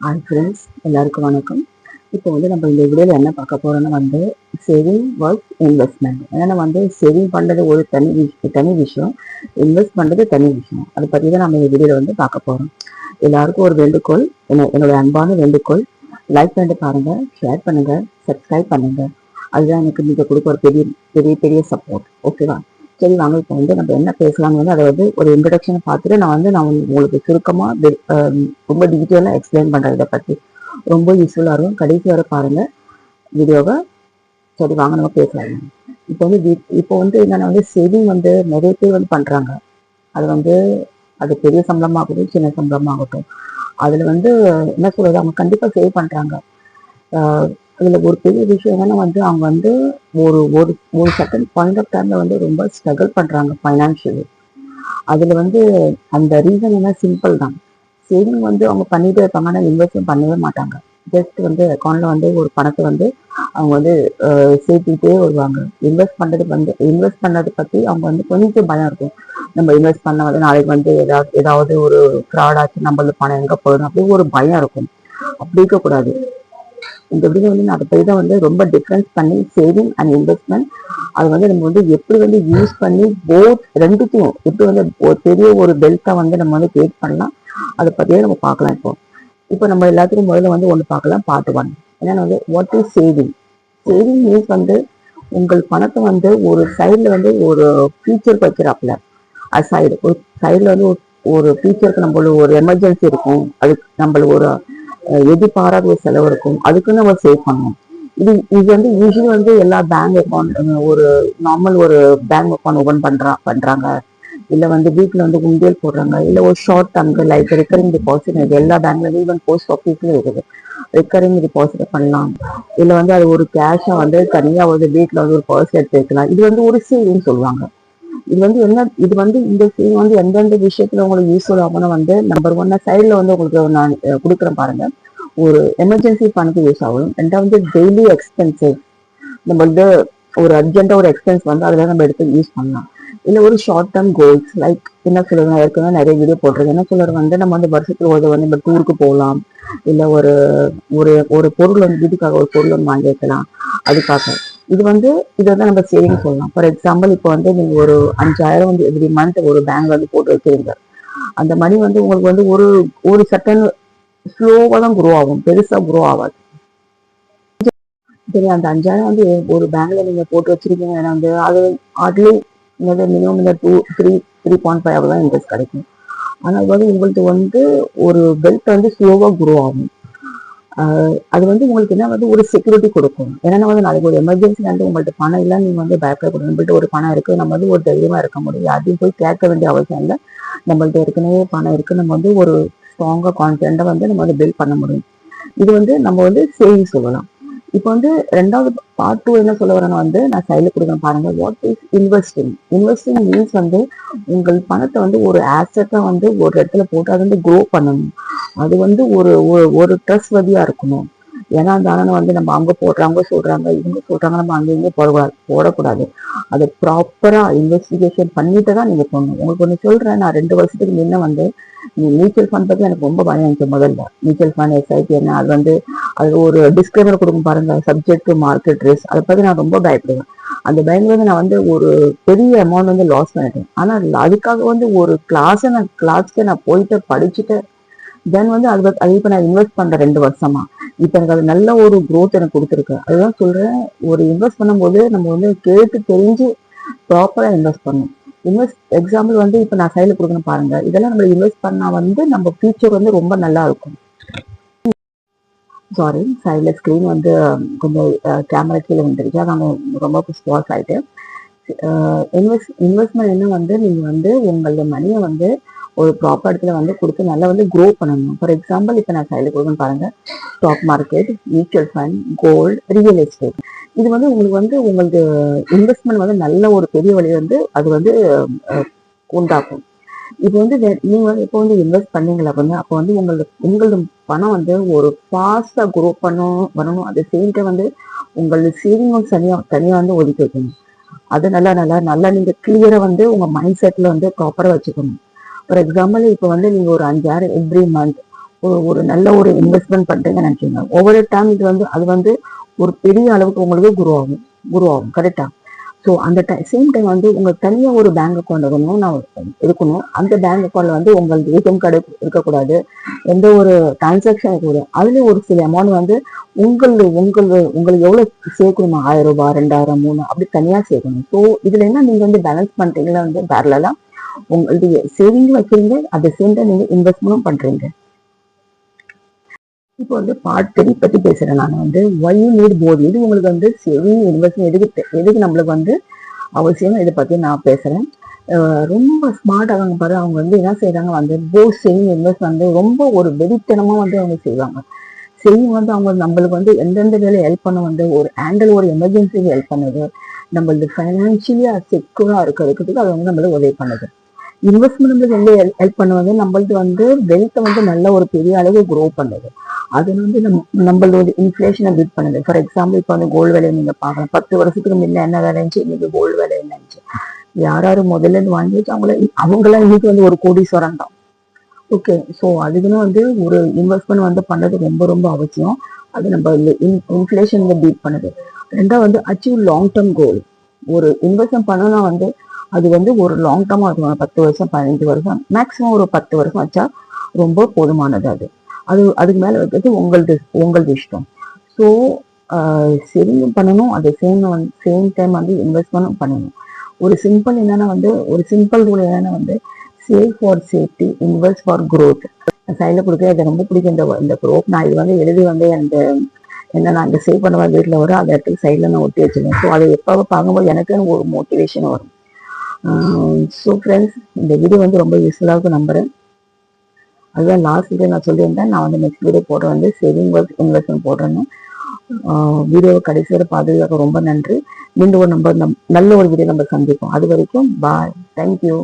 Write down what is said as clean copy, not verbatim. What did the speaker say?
Hi friends, எல்லாருக்கும் வணக்கம். இப்போ நம்ம இந்த வீடியோவில் என்ன பார்க்க போகிறோன்னா சேவிங் ஒர்க் இன்வெஸ்ட்மெண்ட். ஏன்னா சேவிங் பண்ணுறது ஒரு தனி விஷயம், இன்வெஸ்ட் பண்ணுறது தனி விஷயம். அதை பற்றி தான் நம்ம இந்த வீடியோவில் பார்க்க போகிறோம். எல்லாருக்கும் ஒரு வேண்டுகோள், என்னோட அன்பான வேண்டுகோள், லைக் பண்ணிட்டு பாருங்கள், ஷேர் பண்ணுங்கள், சப்ஸ்கிரைப் பண்ணுங்கள். அதுதான் எனக்கு நீங்கள் கொடுக்க ஒரு பெரிய பெரிய பெரிய சப்போர்ட். ஓகேவா? சரி வாங்க, இப்போ நம்ம என்ன பேசலாம்னு அதை ஒரு இன்ட்ரடக்ஷனை பார்த்துட்டு நான் உங்களுக்கு சுருக்கமாக ரொம்ப டீட்டெயிலாக எக்ஸ்பிளைன் பண்ணுறேன். இதை பற்றி ரொம்ப யூஸ்ஃபுல்லாக இருக்கும். கடைசி வரை பாருங்க வீடியோவை. சரி வாங்க நம்ம பேசலாம். இப்போ என்னன்னா சேவிங் நிறைய பேர் பண்ணுறாங்க. அது அது பெரிய சம்பளமாகட்டும் சின்ன சம்பளமாகட்டும், அதில் என்ன சொல்றது, அவங்க கண்டிப்பாக சேவ் பண்ணுறாங்க. அதில் ஒரு பெரிய விஷயம் என்னன்னா அவங்க ஒரு ஒரு ஒரு செகண்ட் பாயிண்ட் ஆஃப் டைம்ல ரொம்ப ஸ்ட்ரகிள் பண்றாங்க ஃபைனான்ஷியலி. அதுல அந்த ரீசன் என்ன, சிம்பிள் தான். சேவிங் அவங்க பண்ணிட்டே இருப்பாங்க, ஆனால் இன்வெஸ்ட்மெண்ட் பண்ணவே மாட்டாங்க. ஜஸ்ட் அக்கௌண்ட்ல ஒரு பணத்தை அவங்க சேர்த்துக்கிட்டே வருவாங்க. இன்வெஸ்ட் பண்ணதை பத்தி அவங்க கொஞ்சம் பயம் இருக்கும். நம்ம இன்வெஸ்ட் பண்ண நாளைக்கு ஏதாவது ஒரு ஃப்ராட் ஆச்சு, நம்மளது பணம் எங்க போயிடும், அப்படி ஒரு பயம் இருக்கும். அப்படி இருக்கக்கூடாது. இந்த வீடியோ நான் அதை போய் தான் ரொம்ப டிஃபரன்ஸ் பண்ணி சேவிங் அண்ட் இன்வெஸ்ட்மெண்ட் அது நம்ம எப்படி யூஸ் பண்ணி போத் ரெண்டுத்தையும் எப்படி ஒரு பெரிய ஒரு பெல்ட்டா நம்ம கிரியேட் பண்ணலாம், அதை பத்தியே நம்ம பார்க்கலாம். இப்போ நம்ம எல்லாத்துக்கும் முதல்ல ஒன்று பார்க்கலாம், பார்ட் 1. என்னன்னா what is saving. Saving means உங்கள் பணத்தை ஒரு சைட்ல ஒரு ஃபியூச்சருக்கு வைக்கிறாப்ல. சைடு ஒரு சைட்ல ஒரு ஃபியூச்சருக்கு நம்மளுக்கு ஒரு எமர்ஜென்சி இருக்கும், அதுக்கு நம்மளுக்கு ஒரு எதிர்பாராத ஒரு செலவு இருக்கும், அதுக்கு நம்ம சேவ் பண்ணணும். இது யூஸ்வலி எல்லா பேங்க் அக்கௌண்ட், ஒரு நார்மல் ஒரு பேங்க் அக்கௌண்ட் ஓபன் பண்றாங்க, இல்ல வீட்டுல உண்டியல் போடுறாங்க, இல்ல ஒரு ஷார்ட் டேர்ம்க்கு லைக் ரெக்கரிங் டெபாசிட். இது எல்லா பேங்க்ல ஈவன் போஸ்ட் ஆஃபீஸ்ல இருக்குது, ரெக்கரிங் டெபாசிட் பண்ணலாம். இல்ல அது ஒரு கேஷா தனியா வீட்டுல ஒரு பர்ஸ் எடுத்து வைக்கலாம். இது ஒரு சேவிங் சொல்லுவாங்க. இது இந்த சேவிங் எந்தெந்த விஷயத்துல உங்களுக்கு யூஸ்ஃபுல் ஆகும்னு நம்பர் 1 சைட்ல உங்களுக்கு நான் கொடுக்குறேன் பாருங்க. ஒரு எமர்ஜென்சி பணத்துக்கு யூஸ் ஆகும். ரெண்டாவது டெய்லி எக்ஸ்பென்சஸ், நம்ம ஒரு அர்ஜென்ட்டா ஒரு எக்ஸ்பென்ஸ் அதுல நம்ம எடுத்து யூஸ் பண்ணலாம். இல்ல ஒரு ஷார்ட் டேர்ம் கோல்ஸ், லைக் என்ன சொல்றது, ஏற்கனவே நிறைய வீடியோ போட்டிருக்கேன். என்ன சொல்றது, நம்ம வருஷத்துல ஒரு நம்ம டூருக்கு போகலாம், இல்ல ஒரு ஒரு ஒரு பொருள் வீட்டுக்காக ஒரு பொருள் வாங்கி வைக்கலாம், அதுக்காக. இதான் நம்ம சேவிங் சொல்லலாம். ஃபார் எக்ஸாம்பிள், இப்போ நீங்க ஒரு 5000 எவ்ரி மந்த் ஒரு பேங்க் போட்டு வைக்கிறீங்க. அந்த மணி உங்களுக்கு ஒரு ஒரு செகண்ட் ஸ்லோவா தான் குரோ ஆகும், பெருசா குரோ ஆகாது. சரி, அந்த 5000 ஒரு பேங்க்ல நீங்க போட்டு வச்சிருக்கீங்க, அது ஹார்ட்லி மினிமம் 3.5 தான் இன்ட்ரெஸ்ட் கிடைக்கும். ஆனால் உங்களுக்கு ஒரு பெல்ட் ஸ்லோவா குரோ ஆகும். அது உங்களுக்கு என்ன ஒரு செக்யூரிட்டி கொடுக்கும். ஏன்னா நாளைக்கு ஒரு எமர்ஜென்சி உங்கள்ட்ட பணம் இல்லை, நீங்க பயப்படக்கூடாது. நம்மள்ட்ட ஒரு பணம் இருக்கு, நம்ம ஒரு தைரியமா இருக்க முடியும், யாரையும் போய் கேட்க வேண்டிய அவசியம் இல்லை. நம்மள்ட்ட ஏற்கனவே பணம் இருக்கு, நம்ம ஒரு ஸ்ட்ராங்கா கான்ஃபிடென்ட்டா நம்ம பில்ட் பண்ண முடியும். இது நம்ம சேவிங் சொல்லலாம். இப்போ ரெண்டாவது பார்ட் 2 என்ன சொல்ல வரேன்னா நான் சைட்ல கொடுக்குறேன் பாருங்க. What is investing. Investing means உங்கள் பணத்தை ஒரு ஆசெட்டா ஒரு இடத்துல போட்டு அது க்ரோ பண்ணணும். அது ஒரு ஒரு ட்ரஸ்ட் வதியா இருக்கணும். ஏன்னா அந்த ஆனனை நம்ம அங்க போடுறாங்க சொல்றாங்க, இவங்க சொல்றாங்க, நம்ம அங்கேயுமே போடக்கூடாது. அதை ப்ராப்பரா இன்வெஸ்டிகேஷன் பண்ணிட்டு தான் நீங்க போடணும். உங்களுக்கு ஒண்ணு சொல்றேன், நான் 2 வருஷத்துக்கு முன்ன மியூச்சுவல் ஃபண்ட் பத்தி எனக்கு ரொம்ப பயம் இருந்துச்சு. முதல்ல மியூச்சுவல் ஃபண்ட் எஸ்ஐபி என்ன, அது ஒரு டிஸ்கிளைமர் கொடுக்கும் பாருங்க, சப்ஜெக்ட் டு மார்க்கெட் ரிஸ்க். அதை பத்தி நான் ரொம்ப பயப்படுவேன். அந்த பயங்கர நான் ஒரு பெரிய அமௌண்ட் லாஸ் பண்ணிட்டேன். ஆனா அதுக்காக ஒரு கிளாஸ்க்கு நான் போயிட்டு படிச்சுட்டு தென் அது இப்ப நான் இன்வெஸ்ட் பண்றேன் 2 வருஷமா. இப்ப எனக்கு அது நல்ல ஒரு growth எனக்கு கொடுத்துருக்கு. அதுதான் சொல்றேன், ஒரு இன்வெஸ்ட் பண்ணும்போது நம்ம கேட்டு தெரிஞ்சு ப்ராப்பரா இன்வெஸ்ட் பண்ணணும். எக்ஸாம்பிள் இப்ப நான் சைட்ல கொடுக்கணும் பாருங்க. இதெல்லாம் நம்ம இன்வெஸ்ட் பண்ணா நம்ம ஃபியூச்சர் ரொம்ப நல்லா இருக்கும். சாரி, சைட்ல ஸ்கிரீன் கொஞ்சம் கேமரா கீழே வந்துருச்சு, அதான் ரொம்ப ஸ்பாஸ் ஆயிட்டு. இன்வெஸ்ட்மெண்ட் என்ன நீங்க உங்களோட மணியை ஒரு ப்ராப்பர் இடத்துல கொடுத்து நல்லா க்ரோ பண்ணணும். ஃபார் எக்ஸாம்பிள், இப்போ நான் சைடில் கொடுக்கணும் பாருங்க, stock market, mutual fund, gold, real estate. இது உங்களுக்கு உங்களுக்கு இன்வெஸ்ட்மெண்ட் நல்ல ஒரு பெரிய வழி அது உண்டாக்கும். இப்போ நீங்க இப்போ இன்வெஸ்ட் பண்ணீங்களா அப்போ உங்களோட பணம் ஒரு ஃபாஸ்டா க்ரோ வரணும். அதே சேம் டைம் உங்களோட சேவிங்கும் தனியா ஒதுக்கி வைக்கணும். அது நல்லா நல்லா நல்லா நீங்க கிளியரா உங்க மைண்ட் செட்ல ப்ராப்பரா வச்சுக்கணும். ஃபார் எக்ஸாம்பிள், இப்போ நீங்க ஒரு 5000 எவ்ரி மந்த் ஒரு நல்ல ஒரு இன்வெஸ்ட்மெண்ட் பண்றீங்கன்னு நினைச்சீங்க. ஒவ்வொரு டைம் இது வந்து அது வந்து ஒரு பெரிய அளவுக்கு உங்களுக்கு குரோ ஆகும் கரெக்டா. ஸோ அந்த சேம் டைம் வந்து உங்களுக்கு தனியாக ஒரு பேங்க் அக்கௌண்ட் இருக்கணும். அந்த பேங்க் அக்கௌண்ட்ல வந்து உங்களுக்கு ஏடிஎம் கார்டு இருக்கக்கூடாது, எந்த ஒரு டிரான்சாக்ஷன் இருக்கக்கூடாது. அதுலேயும் ஒரு சில அமௌண்ட் வந்து உங்களுக்கு எவ்வளோ சேர்க்கணுமா, 1000 ரூபாய், 2000, 3 அப்படி தனியாக சேர்க்கணும். ஸோ இதுல என்ன நீங்க வந்து பேலன்ஸ் பண்றீங்களா வந்து பேரலா உங்களுடைய சேவிங் வைக்கிறீங்க, அட் சேம் டைம் நீங்க இன்வெஸ்ட்மெண்ட்டும் பண்றீங்க. இப்போ வந்து பார்ட் 3 பத்தி பேசுறேன் நான் வந்து ஒய் நீட் போத். இது உங்களுக்கு வந்து சேவிங் இன்வெஸ்ட்மெண்ட் எதுக்கு நம்மளுக்கு வந்து அவசியம், இதை பத்தி நான் பேசுறேன். ரொம்ப ஸ்மார்ட் அவங்க பாரு, அவங்க வந்து என்ன செய்யறாங்க வந்து போத் சேவிங் இன்வெஸ்ட் வந்து ரொம்ப ஒரு வெறித்தனமா வந்து அவங்க செய்வாங்க. சேவிங் வந்து அவங்க நம்மளுக்கு வந்து எந்தெந்த வேலை ஹெல்ப் பண்ண வந்து ஒரு ஹேண்டில் ஒரு எமர்ஜென்சிக்கு ஹெல்ப் பண்ணுது, நம்மளுக்கு ஃபைனான்சியலா செக்யூரா இருக்கிறதுக்கு அது வந்து நம்மளுக்கு உதவி பண்ணுது. இன்வெஸ்ட்மெண்ட் நம்மளுக்கு எங்க ஹெல்ப் பண்ணுவது, நம்மளுக்கு வந்து வெல்த்தை வந்து நல்ல ஒரு பெரிய அளவு க்ரோ பண்ணுது. அது வந்து நம்மளோட இன்ஃபிளேஷனை பீட் பண்ணுது. ஃபார் எக்ஸாம்பிள் இப்போ வந்து கோல்டு விலை நீங்க பார்க்கலாம். 10 வருஷத்துக்கு முன்ன என்ன விலை இருந்துச்சு, இன்னைக்கு கோல்டு விலை என்ன இருந்துச்சு. யாராரு முதல்ல இருந்து வாங்கிட்டு அவங்களாம் இன்னைக்கு வந்து ஒரு கோடீஸ்வரன் தான். ஓகே, ஸோ அதுக்குன்னு வந்து ஒரு இன்வெஸ்ட்மெண்ட் வந்து பண்ணது ரொம்ப ரொம்ப அவசியம். அது நம்ம இன்ஃபிளேஷன் பீட் பண்ணுது. ரெண்டாவது வந்து அச்சீவ் லாங் டேர்ம் கோல். ஒரு இன்வெஸ்ட்மெண்ட் பண்ணனா வந்து அது வந்து ஒரு லாங் டேர்மா இருக்கும். 10 வருஷம் 15 வருஷம் மேக்ஸிமம் ஒரு 10 வருஷம் வச்சா ரொம்ப போதுமானது. அதுக்கு மேல வைக்கிறது உங்களது இஷ்டம். ஸோ சேவிங் பண்ணணும், அது சேம் டைம் வந்து இன்வெஸ்ட்மெண்ட்டும் பண்ணணும். ஒரு சிம்பிள் ரூல் என்னன்னா வந்து save for safety, invest for growth. சைடில் கொடுக்க இது ரொம்ப பிடிக்கும் இந்த க்ரோத். நான் இது வந்து எழுதி வந்து நான் இந்த சேவ் பண்ண வீட்டில் வரும், அந்த இடத்துல சைடில் நான் ஒட்டி வச்சிருக்கேன். ஸோ அதை எப்போ பார்க்கும்போது எனக்கு ஒரு மோட்டிவேஷன் வரும். ஸோ ஃப்ரெண்ட்ஸ், இந்த வீடியோ வந்து ரொம்ப யூஸ்ஃபுல்லாக நம்புறேன். அதுதான் லாஸ்ட் வீடியோ நான் சொல்லியிருந்தேன். நான் வந்து நெக்ஸ்ட் வீடியோ போடுறேன் வந்து சேவிங் ஒர்க் இன்வெஸ்ட்மெண்ட் போடுறேன்னு. வீடியோவை கடைசி வரை பார்த்ததுக்காக ரொம்ப நன்றி. மீண்டும் நல்ல ஒரு வீடியோ நம்ம சந்திப்போம். அது வரைக்கும் பாய், தேங்க்யூ.